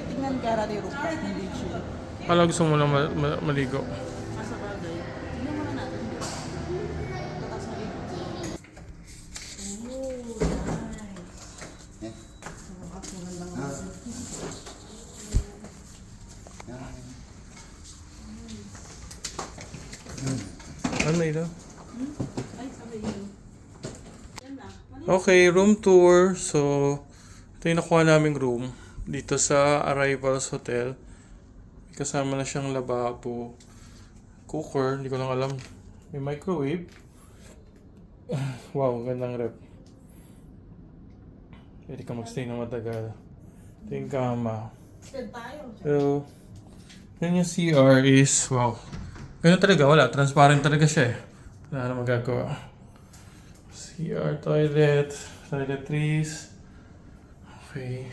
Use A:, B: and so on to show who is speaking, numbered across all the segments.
A: Tingnan ka rari rooftop, hindi siya.
B: Kala gusto mo lang maligo.
A: Nasa bagay. Tingnan muna natin. Tatas na rin. Oh, nice. Ang magandang
B: Ano ito?
A: Ay, sabi yun. Yan na.
B: Okay, room tour. So, ito yung nakuha naming room dito sa Arrivals Hotel. May kasama na siyang lababo, cooker, hindi ko lang alam. May microwave. Wow, gandang rep. Pwede ka magstay na matagal. Ito yung kama.
A: Spend tayo.
B: So, yun yung CR is, wow. Ganun talaga, wala. Transparent talaga siya eh. Wala na magagawa. CR, toilet, toiletries. Okay.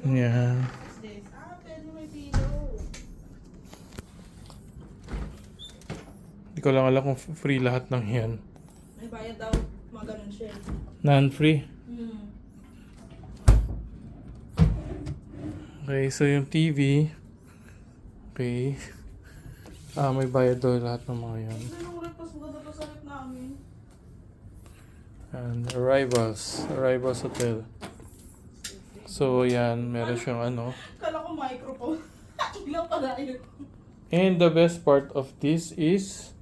B: Yan.
A: Ah, pwede may pillow.
B: Hindi ko lang alam kung free lahat ng yan.
A: May bayad daw. Mga ganun siya.
B: Non-free.
A: Hmm.
B: Okay, so yung TV. Okay. May bayad daw lahat ng mga yan.
A: Anong rep? Mas maganda pa sa rep namin.
B: And Arrivals Hotel. So yan, meron siyang ano.
A: Kala ko microphone. Ilaw pala yun.
B: And the best part of this is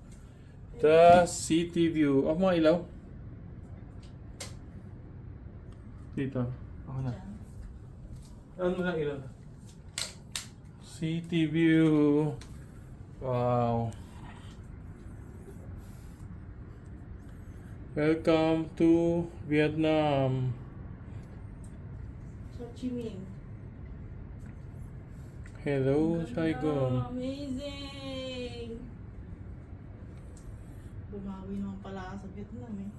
B: the city view. Mga ilaw. Dito. Ako na. Ano na ilaw? City view. Wow. Welcome to Vietnam.
A: Ho Chi Minh.
B: Hello, Saigon.
A: Amazing! Bumawi naman pala sa Vietnam eh.